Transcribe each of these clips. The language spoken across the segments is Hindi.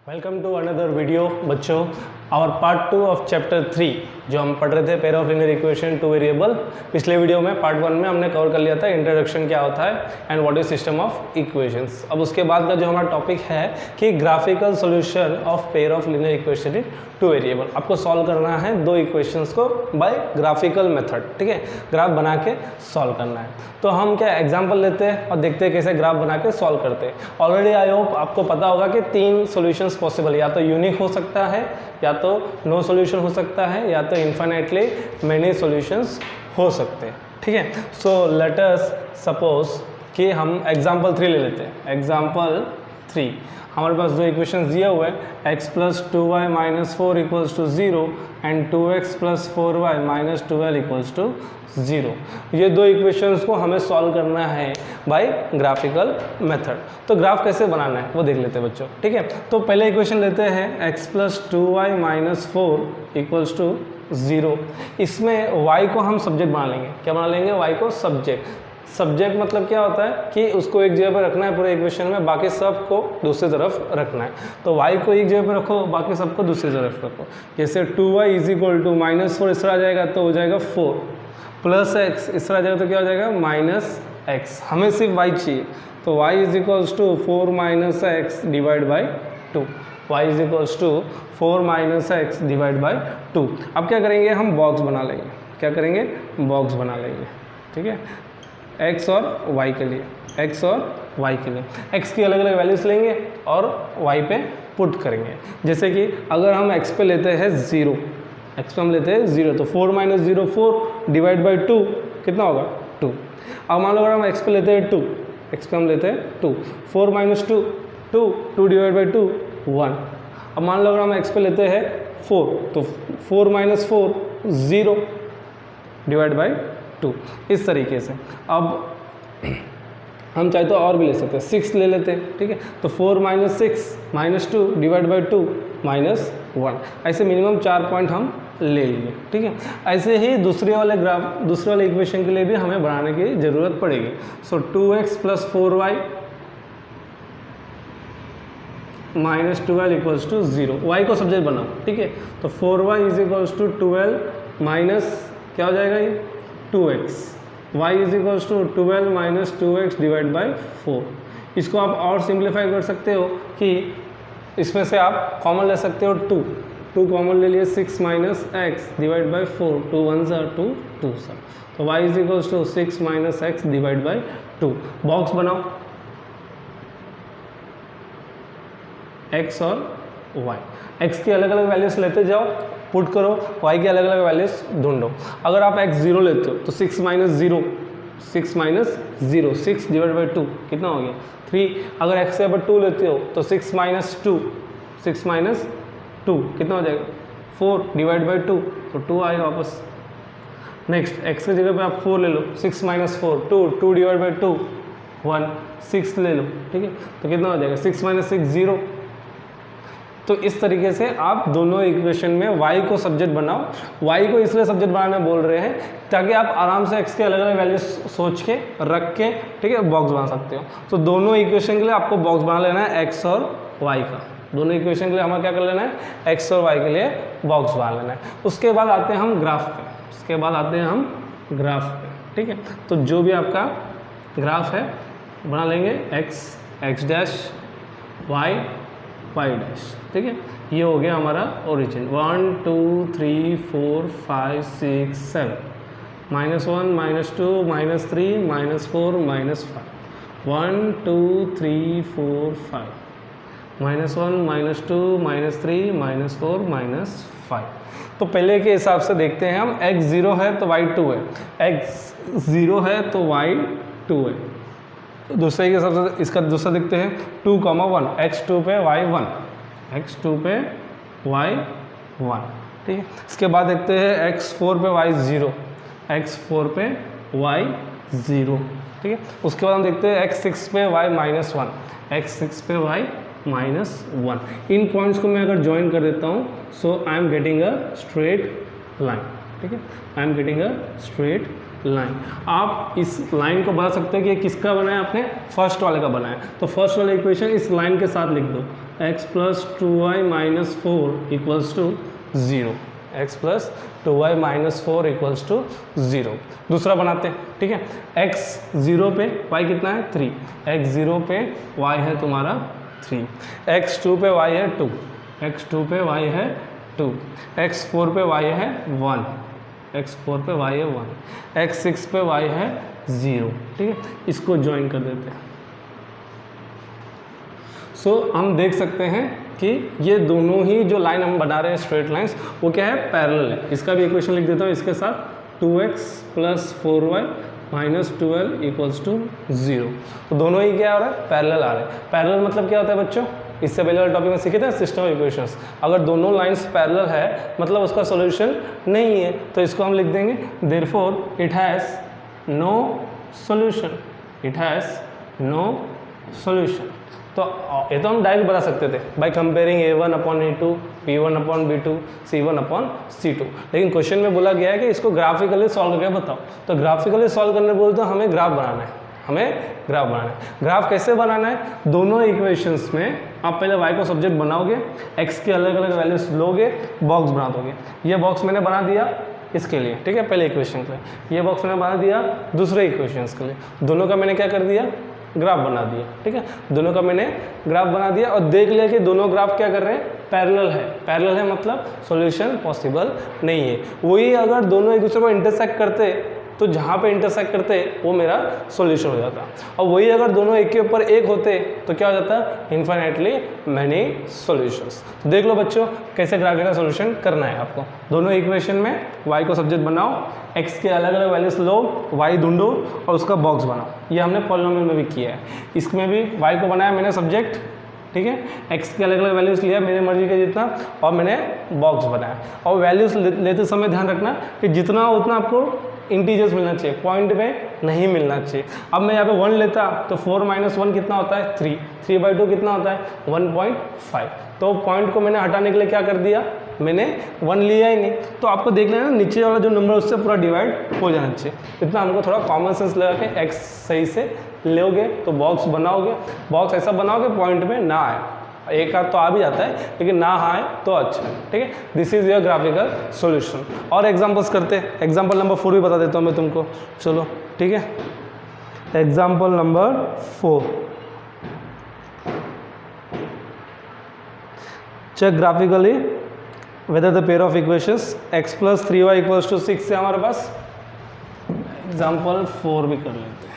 वेलकम टू अनदर वीडियो बच्चों। आवर पार्ट 2 ऑफ चैप्टर 3 जो हम पढ़ रहे थे pair of linear equation two variable. पिछले वीडियो में पार्ट 1 में हमने कवर कर लिया था इंट्रोडक्शन क्या होता है and what is system of equations. अब उसके बाद का जो हमारा टॉपिक है कि graphical solution of pair of linear equation in two variable. आपको सॉल्व करना है दो इक्वेशंस को बाय ग्राफिकल मेथड, ठीक है, ग्राफ बना के सॉल्व करना है। तो हम क्या एग्जाम्पल लेते हैं और देखते हैं कैसे ग्राफ बना के सॉल्व करते हैं। ऑलरेडी आई होप आपको पता होगा कि तीन सॉल्यूशंस पॉसिबल, या तो यूनिक हो सकता है, या तो नो सॉल्यूशन हो सकता है, या तो इन्फिनिटली मेनी सॉल्यूशंस हो सकते हैं, ठीक है। सो लेट अस सपोज कि हम एग्जाम्पल 3 ले लेते हैं। एग्जाम्पल 3 हमारे पास दो इक्वेशंस दिए हुए हैं, x plus 2y minus 4 equals to 0 and 2x plus 4y minus 12 equals to 0। ये दो इक्वेशंस को हमें सॉल्व करना है बाय ग्राफिकल मेथड। तो ग्राफ कैसे बनाना है वो देख लेते हैं बच्चों, ठीक है। तो पहले इक्वेशन लेते हैं x plus 2y minus 4 equals to 0। इसमें y को हम सब्जेक्ट बना लेंगे। क्या बना लेंगे? y को सब्जेक्ट। सब्जेक्ट मतलब क्या होता है कि उसको एक जगह पर रखना है पूरे इक्वेशन में, बाकी सब को दूसरी तरफ रखना है। तो y को एक जगह पर रखो, बाकी सबको दूसरी तरफ रखो। जैसे 2y is equal to minus 4 इस तरह आ जाएगा तो हो जाएगा 4 प्लस x इस तरह आ जाएगा तो क्या हो जाएगा माइनस x। हमें सिर्फ y चाहिए तो y is equals to 4 minus x divide by 2। y is equals to 4 minus x divide by 2। अब क्या करेंगे? हम बॉक्स बना लेंगे। क्या करेंगे? बॉक्स बना लेंगे, ठीक है, x और y के लिए, x और y के लिए। x की अलग अलग वैल्यूज लेंगे और y पे पुट करेंगे। जैसे कि अगर हम x पे लेते हैं 0, x पे हम लेते हैं 0 तो 4 माइनस 0 4 डिवाइड बाई 2 कितना होगा 2। अब मान लो अगर हम x पे लेते हैं 2, x पे हम लेते हैं 2, 4 माइनस 2 2 डिवाइड बाई 2 1। अब मान लो अगर हम x पे लेते हैं 4 तो 4 माइनस 4 0 डिवाइड बाई 2। इस तरीके से अब हम चाहे तो और भी ले सकते हैं, 6 ले लेते हैं, ठीक है। तो 4 minus 6 minus 2 divide by 2 minus 1। ऐसे मिनिमम 4 पॉइंट हम ले लिए, ठीक है। ऐसे ही दूसरे वाले इक्वेशन के लिए भी हमें बनाने की ज़रूरत पड़ेगी। So 2x plus 4y minus 12 equals to 0। y को सब्जेक्ट बनाओ, ठीक है। तो 4y is equals to 12 minus क्या हो जाएगा ये 2x। y is equals to 12 minus 2x divide by 4। इसको आप और सिंप्लीफाई कर सकते हो कि इसमें से आप कॉमन ले सकते हो 2 कॉमन ले लिए 6 माइनस एक्स डिवाइड बाई 4। 2 1 सा 2 2 सा। तो y is equals to 6 minus x divide by 2। Box बनाओ x और y। x की अलग अलग वैल्यूज लेते जाओ, पुट करो, y की अलग अलग वैल्यूज ढूंढो। अगर आप x 0 लेते हो तो 6 माइनस 0 6 डिवाइड बाई 2 कितना हो गया 3। अगर x के ऊपर 2 लेते हो तो 6 माइनस 2 कितना हो जाएगा 4 डिवाइड बाई 2 तो 2 आएगा वापस। नेक्स्ट x की जगह पे आप 4 ले लो, 6 माइनस 4 2 डिवाइड बाई 2 1 6 ले लो, ठीक है। तो कितना हो जाएगा 6 माइनस 6 0। तो इस तरीके से आप दोनों इक्वेशन में y को सब्जेक्ट बनाओ। y को इसलिए सब्जेक्ट बनाने बोल रहे हैं ताकि आप आराम से x के अलग अलग वैल्यूज सोच के रख के, ठीक है, बॉक्स बना सकते हो। तो दोनों इक्वेशन के लिए आपको बॉक्स बना लेना है x और y का। दोनों इक्वेशन के लिए हमें क्या कर लेना है x और y के लिए बॉक्स बना लेना है। उसके बाद आते हैं हम ग्राफ पे, ठीक है। तो जो भी आपका ग्राफ है बना लेंगे x डैश y डैश, ठीक है। ये हो गया हमारा ओरिजिन। 1 2 3 4 5 6 7 -1 -2 -3 -4 -5 1 2 3 4 5 -1 -2 -3 -4 -5। तो पहले के हिसाब से देखते हैं हम, x 0 है तो y 2 है, x 0 है तो y 2 है। तो दूसरे के हिसाब से इसका दूसरा देखते हैं 2, 1 x2 पे y 1 x2 पे y 1, ठीक है। इसके बाद देखते हैं x4 पे y 0 x4 पे y 0, ठीक है। उसके बाद हम देखते हैं x6 पे y -1 x6 पे y -1। इन पॉइंट्स को मैं अगर ज्वाइन कर देता हूँ so I am getting a straight line, ठीक है, I am getting a straight line. आप इस लाइन को बता सकते हो कि ये किसका बना है, आपने फर्स्ट वाले का बनाया है। तो फर्स्ट वाला इक्वेशन इस लाइन के साथ लिख दो, x + 2y - 4 = 0, x + 2y - 4 = 0। दूसरा बनाते हैं, ठीक है। x 0 पे y कितना है 3, x 0 पे y है तुम्हारा 3, x 2 पे y है 2, x 2 पे y है 2, x 4 पे y है 1, x 4 पे y है 1, x 6 पे y है 0, ठीक है। इसको ज्वाइन कर देते हैं। सो हम देख सकते हैं कि ये दोनों ही जो लाइन हम बना रहे हैं स्ट्रेट लाइंस, वो क्या है, पैरेलल है। इसका भी इक्वेशन लिख देता हूँ इसके साथ, 2x + 4y - 12 = 0। तो दोनों ही क्या आ रहा है, पैरेलल आ रहे हैं। पैरेलल मतलब क्या होता है बच्चों, इससे पहले वाले टॉपिक में सीखे थे सिस्टम ऑफ इक्वेशंस। अगर दोनों लाइंस पैरेलल है मतलब उसका सॉल्यूशन नहीं है, तो इसको हम लिख देंगे therefore it has no solution, it has no solution. तो ये तो हम डायरेक्ट बता सकते थे by comparing a1/a2, b1/b2, c1/c2, लेकिन क्वेश्चन में बोला गया है कि इसको ग्राफिकली सॉल्व करके बताओ। तो ग्राफिकली सॉल्व करने बोलते तो हमें ग्राफ बनाना है, हमें ग्राफ बनाना है। ग्राफ कैसे बनाना है, दोनों इक्वेशंस में आप पहले y को सब्जेक्ट बनाओगे, x की अलग अलग वैल्यूज लोगे, बॉक्स बना दोगे। ये बॉक्स मैंने बना दिया इसके लिए, ठीक है, पहले इक्वेशन के लिए। ये बॉक्स मैंने बना दिया दूसरे इक्वेशंस के लिए। दोनों का मैंने क्या कर दिया, ग्राफ बना दिया, ठीक है। दोनों का मैंने ग्राफ बना दिया और देख लिया कि दोनों ग्राफ क्या कर रहे हैं, पैरेलल है। पैरेलल है मतलब सॉल्यूशन पॉसिबल नहीं है। वही अगर दोनों एक दूसरे को इंटरसेक्ट करते तो जहाँ पे इंटरसेक्ट करते वो मेरा सॉल्यूशन हो जाता, और वही अगर दोनों एक के ऊपर एक होते तो क्या हो जाता, इन्फिनिटली मैनी सॉल्यूशंस। देख लो बच्चों कैसे ग्राफ का सॉल्यूशन करना है आपको। दोनों इक्वेशन में y को सब्जेक्ट बनाओ, x के अलग अलग वैल्यूज लो, y ढूंढो और उसका बॉक्स बनाओ। ये हमने पॉलिनोमियल में भी किया है। इसमें भी y को बनाया मैंने सब्जेक्ट, ठीक है, x के अलग अलग वैल्यूज़ लिया मेरी मर्जी के जितना, और मैंने बॉक्स बनाया। और वैल्यूज़ लेते समय ध्यान रखना कि जितना उतना आपको इंटीजर्स मिलना चाहिए, पॉइंट में नहीं मिलना चाहिए। अब मैं यहाँ पे 1 लेता तो 4 - 1 कितना होता है 3, 3/2 कितना होता है 1.5। तो पॉइंट को मैंने हटाने के लिए क्या कर दिया, मैंने 1 लिया ही नहीं। तो आपको देखना है ना नीचे वाला जो नंबर उससे पूरा डिवाइड हो जाना चाहिए। इतना हमको थोड़ा कॉमन सेंस लगा के x सही से लोगे तो बॉक्स बनाओगे, बॉक्स ऐसा बनाओगे पॉइंट में ना आए। एक आध तो आ भी जाता है लेकिन ना आए तो अच्छा है, ठीक है। This is your graphical solution. और एग्जांपल्स करते हैं। एग्जांपल नंबर 4 भी बता देता हूँ मैं तुमको, चलो ठीक है। Example number 4, check graphically whether the pair of equations x + 3y = 6 है हमारे पास। एग्जाम्पल 4 भी कर लेते हैं।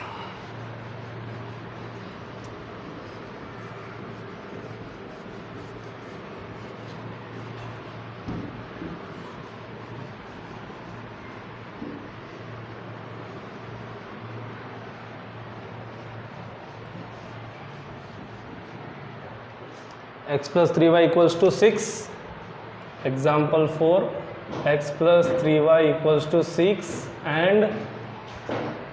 x + 3y = 6, example 4, x + 3y = 6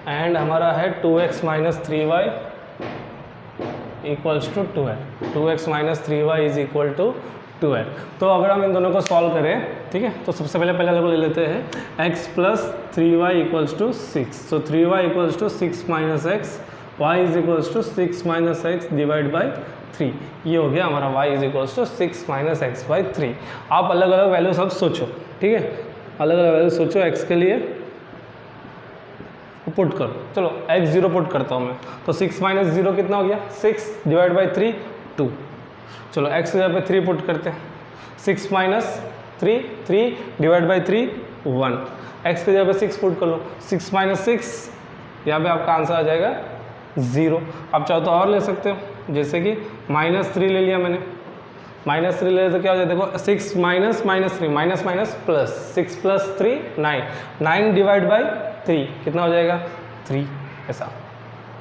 and हमारा है 2x - 3y = 12, 2x - 3y = 12। तो अगर हम इन दोनों को सॉल्व करें, ठीक है, तो सबसे पहले लोग ले लेते हैं x + 3y = 6, तो 3y = 6 - x, y = 6 - x divide by 3। ये हो गया हमारा y = 6 - x/3। आप अलग अलग वैल्यू सब सोचो, ठीक है, अलग अलग वैल्यू सोचो x के लिए, पुट करो। चलो x 0 पुट करता हूँ मैं, तो 6 - 0 कितना हो गया 6 डिवाइड बाई 3 2। चलो x की जगह पे 3 पुट करते हैं, 6 - 3 3 डिवाइड बाई 3 1। x की जगह पे 6 पुट कर लो, 6 - 6, यहाँ पे आपका आंसर आ जाएगा 0। आप चाहो तो और ले सकते हो, जैसे कि -3 ले लिया मैंने, -3 ले तो क्या हो जाएगा, देखो 6 - -3 minus minus plus, 6 + 3 9, 9 divide by 3 कितना हो जाएगा 3, ऐसा,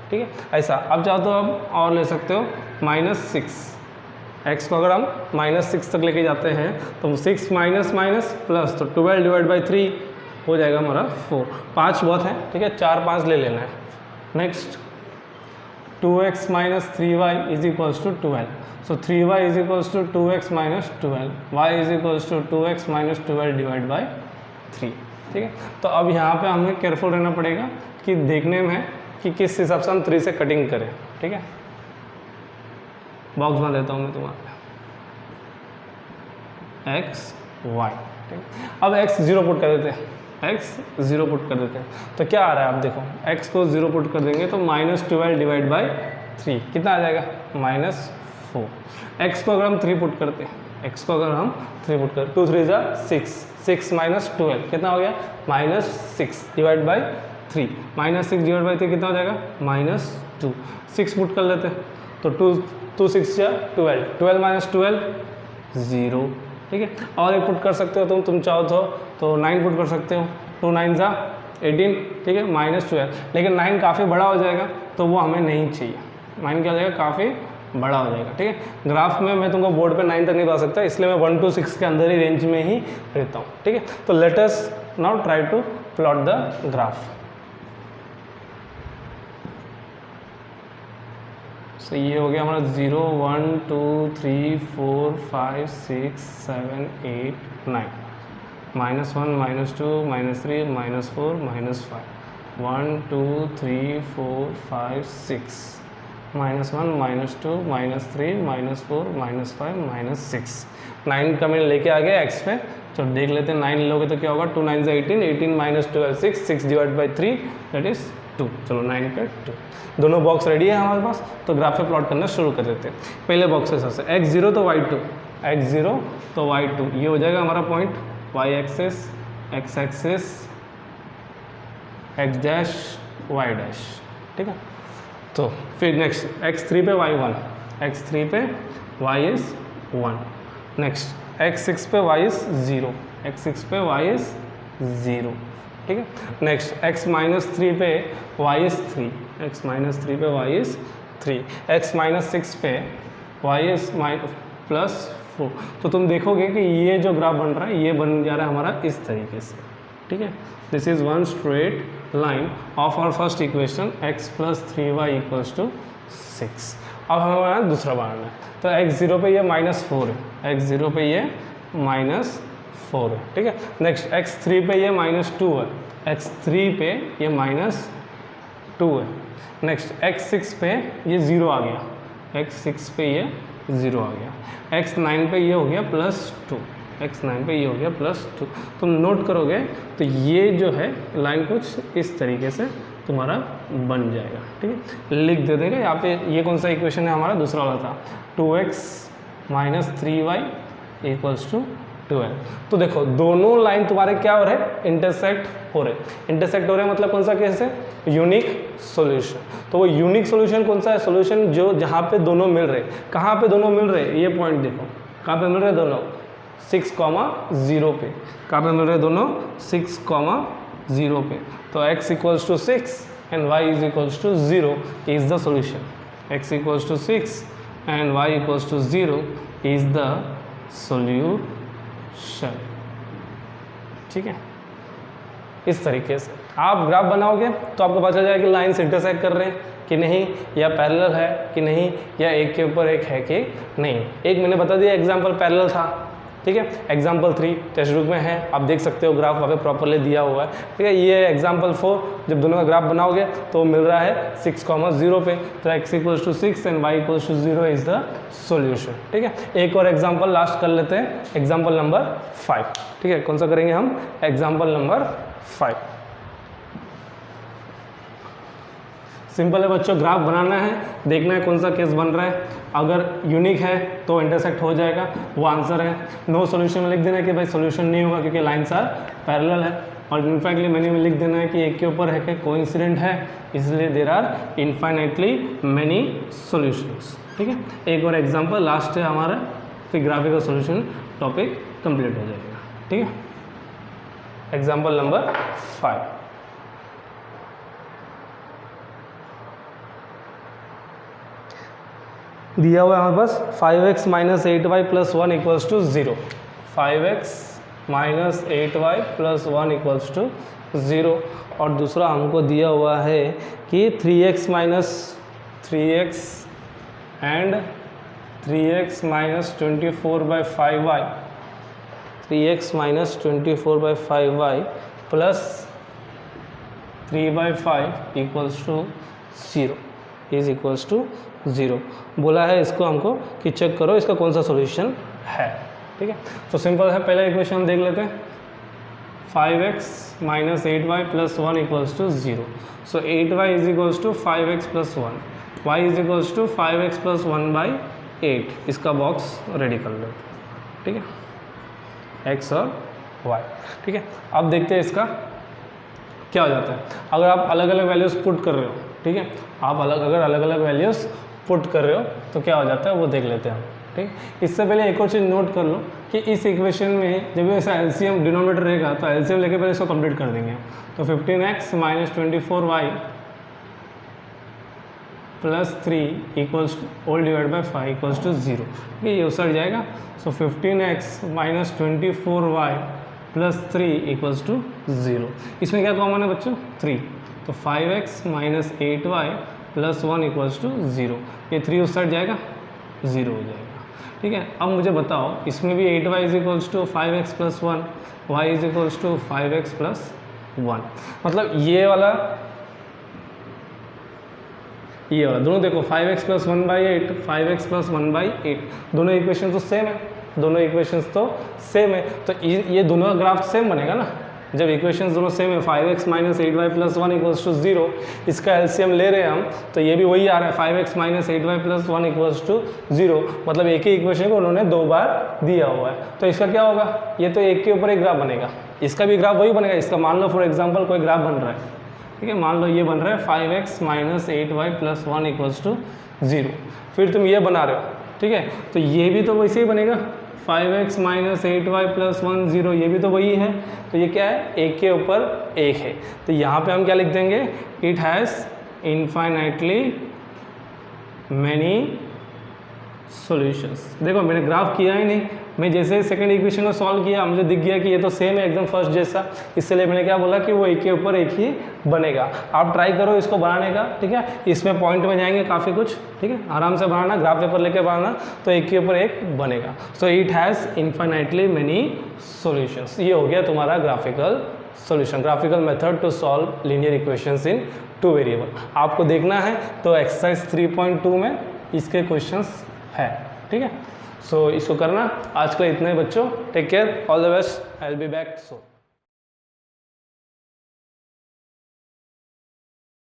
ठीक है, ऐसा। अब चाहो तो अब और ले सकते हो -6, x को अगर हम -6 तक लेके जाते हैं तो 6 माइनस प्लस, तो 12 डिवाइड बाई 3 हो जाएगा हमारा 4। 5 बहुत है, ठीक है, 4 5 ले लेना है। Next 2x - 3y = 12, so 3y = 2x - 12, y = 2x - 12 divide by 3। ठीक है। तो अब यहाँ पे हमें केयरफुल रहना पड़ेगा कि देखने में कि किस हिसाब से हम 3 से कटिंग करें, ठीक है। बॉक्स बना देता हूँ मैं तुम्हारे एक्स वाई, ठीक। अब एक्स 0 पुट कर देते हैं, एक्स 0 पुट कर देते हैं, तो क्या आ रहा है आप देखो, एक्स को 0 पुट कर देंगे तो -12 डिवाइड बाई 3 कितना आ जाएगा, -4। एक्स को अगर हम 3 पुट करते हैं, एक्स को अगर हम 3 पुट करते 2 3 ज़ा 6, 6 - 12 कितना हो गया, -6 डिवाइड बाई 3, -6 डिवाइड बाई 3 कितना हो जाएगा, -2। 6 पुट कर लेते हैं तो 2 6 ज़ा 12, 12 - 12 0, ठीक है। और एक पुट कर सकते हो तुम चाहो तो 9 पुट कर सकते हो, 2 9 ज़ा 18, ठीक है, -12। लेकिन 9 काफ़ी बड़ा हो जाएगा तो वो हमें नहीं चाहिए, 9 क्या हो जाएगा, काफ़ी बड़ा हो जाएगा, ठीक है। ग्राफ में मैं तुमको बोर्ड पे 9 तक नहीं बता सकता, इसलिए मैं 1 to 6 के अंदर ही रेंज में ही रहता हूँ, ठीक है। तो let us now try to plot the graph. तो ये हो गया हमारा 0 1 2 3 4 5 6 7 8 9, -1 -2 -3 -4 -5, 1 2 3 4 5 6, -1 -2 -3 -4 -5 -6, 9 का मैंने लेके आ गया एक्स पे। तो देख लेते हैं, 9 लोगे तो क्या होगा, 2 9 18, 18 - 12 6, 6 डिवाइड बाई 3 दैट इज 2। चलो 9 पे 2, दोनों बॉक्स रेडी है हमारे पास। तो ग्राफ पे प्लॉट करना शुरू कर देते हैं। पहले बॉक्स के हिसाब से x0 तो y2, x0 तो y2, ये हो जाएगा हमारा point, y axis, x axis, x dash, y dash, ठीक है। तो फिर नेक्स्ट x3 पे y1, x3 पे y इज 1, नेक्स्ट x6 पे y इज 0, x6 पे y इज 0, ठीक है। नेक्स्ट x-3 पे y इज 3, x-3 पे y इज 3, x-6 पे y इज +4। तो तुम देखोगे कि ये जो ग्राफ बन रहा है ये बन जा रहा है हमारा इस तरीके से, ठीक है। This is one straight line of our first equation x + 3y = 6। अब हमारा दूसरा बनाना है, तो x0 पे ये -4 है, x0 पे ये -4 है, ठीक है। नेक्स्ट x3 पे ये -2 है, x3 पे ये -2 है। नेक्स्ट x6 पे ये 0 आ गया, x6 पे ये 0 आ गया, x9 पे ये हो गया +2, x9 पे ये हो गया +2। तुम नोट करोगे तो ये जो है लाइन कुछ इस तरीके से तुम्हारा बन जाएगा, ठीक है। लिख दे देगा यहाँ पे, ये कौन सा इक्वेशन है हमारा, दूसरा वाला था, 2x - 3y = 12। तो देखो दोनों लाइन तुम्हारे क्या हो रहे हैं, इंटरसेक्ट हो रहे, इंटरसेक्ट हो रहे हैं, मतलब कौन सा केस है, यूनिक सॉल्यूशन। तो वो यूनिक सॉल्यूशन कौन सा है, सॉल्यूशन जो जहाँ पे दोनों मिल रहे, कहाँ पे दोनों मिल रहे, ये पॉइंट देखो, कहाँ पे मिल रहे दोनों, 6,0 पे, कहाँ पे मिल रहे दोनों, 6,0 पे। तो x = 6 and y = 0 is the solution, x = 6 and y = 0 is the solution, ठीक है। इस तरीके से आप ग्राफ बनाओगे तो आपको पता चल जाएगा कि लाइन्स इंटरसेक्ट कर रहे हैं कि नहीं, या पैरेलल है कि नहीं, या एक के ऊपर एक है कि नहीं। एक मैंने बता दिया एग्जाम्पल पैरेलल था, ठीक है। एग्जाम्पल 3 टेक्स्ट बुक में है, आप देख सकते हो ग्राफ वहाँ पे प्रॉपरली दिया हुआ है, ठीक है। ये एग्जाम्पल 4, जब दोनों का ग्राफ बनाओगे तो मिल रहा है 6,0 पे, तो x = 6 and y = 0 is the solution, ठीक है। एक और एग्जाम्पल लास्ट कर लेते हैं, एग्जाम्पल नंबर 5, ठीक है। कौन सा करेंगे हम, एग्जाम्पल नंबर 5। सिंपल है बच्चों, ग्राफ बनाना है, देखना है कौन सा केस बन रहा है, अगर यूनिक है तो इंटरसेक्ट हो जाएगा, वो आंसर है। नो सॉल्यूशन में लिख देना है कि भाई सॉल्यूशन नहीं होगा क्योंकि लाइन्स आर पैरेलल है, और इनफैक्टली मैंने में लिख देना है कि एक के ऊपर है कि कोइंसिडेंट है, इसलिए there are infinitely many solutions, ठीक है। एक और एग्जांपल लास्ट है हमारा, फिर ग्राफिकल सॉल्यूशन टॉपिक कंप्लीट हो जाएगा, ठीक है। एग्जांपल नंबर 5, दिया हुआ है हमारे पास 5x - 8y + 1 = 0, 5x - 8y + 1 = 0। और दूसरा हमको दिया हुआ है कि 3x and 3x - 24/5y, 3x - 24/5y plus 3/5 equals to 0 is equals to 0 बोला है इसको हमको कि चेक करो इसका कौन सा सॉल्यूशन है। ठीक है, तो सिंपल है, पहला इक्वेशन हम देख लेते हैं। 5x minus 8y plus 1 equals to 0। So 8y is equals to 5x plus 1, y is equals to 5x plus 1/8। इसका बॉक्स रेडी कर लो। ठीक है, x और y। ठीक है, अब देखते हैं इसका क्या हो जाता है अगर आप अलग अलग वैल्यूज़ पुट कर रहे हो। ठीक है, आप अगर अलग अलग वैल्यूज़ पुट कर रहे हो तो क्या हो जाता है वो देख लेते हैं हम। ठीक, इससे पहले एक और चीज़ नोट कर लो कि इस इक्वेशन में जब ऐसा एलसीएम डिनोमिनेटर रहेगा तो एलसीएम लेके पहले इसको कंप्लीट कर देंगे। तो 15x minus 24y plus 3 equals all divide by 5 equals to 0। ठीक है, ये उसट जाएगा। So 15x minus 24y plus 3 equals to 0। इसमें क्या कॉमन है बच्चों? 3। तो 5x minus 8y plus 1 equals to 0। ये 3 उसट जाएगा, 0 हो जाएगा। ठीक है, अब मुझे बताओ इसमें भी 8y is equals to 5x plus 1, y is equals to 5x plus 1। मतलब ये वाला दोनों देखो 5x प्लस 1/8, 5x प्लस 1/8 दोनों इक्वेशन तो सेम है, दोनों इक्वेशंस तो सेम है। तो ये दोनों ग्राफ सेम बनेगा ना जब इक्वेशंस दोनों सेम है। 5x minus 8y plus 1 equals to 0, इसका एलसीएम ले रहे हैं हम तो ये भी वही आ रहा है 5x minus 8y plus 1 equals to 0। मतलब एक ही इक्वेशन को उन्होंने 2 बार दिया हुआ है। तो इसका क्या होगा? ये तो एक के ऊपर एक ग्राफ बनेगा, इसका भी ग्राफ वही बनेगा। इसका मान लो फॉर एग्जाम्पल कोई ग्राफ बन रहा है। ठीक है, मान लो ये बन रहा है 5x minus 8y plus 1 equals to 0। फिर तुम ये बना रहे हो। ठीक है, तो ये भी तो वैसे ही बनेगा 5x माइनस 8y प्लस 1 0, ये भी तो वही है। तो ये क्या है? एक के ऊपर एक है। तो यहाँ पे हम क्या लिख देंगे? It has infinitely many solutions. देखो मैंने ग्राफ किया ही नहीं, मैं जैसे सेकंड इक्वेशन को सॉल्व किया मुझे दिख गया कि ये तो सेम है एकदम फर्स्ट जैसा, इसलिए मैंने क्या बोला कि वो एक के ऊपर एक ही बनेगा। आप ट्राई करो इसको बनाने का। ठीक है, इसमें पॉइंट में जाएंगे काफ़ी कुछ। ठीक है, आराम से बनाना, ग्राफ पेपर लेके बनाना तो एक के ऊपर एक बनेगा। So it has infinitely many solutions. ये हो गया तुम्हारा graphical solution, graphical method to solve linear equations in 2 variable. आपको देखना है तो एक्सरसाइज 3.2 में इसके क्वेश्चंस है। ठीक है, सो इसको करना। आज के लिए इतना ही बच्चों, take care, all the best, I will be back so.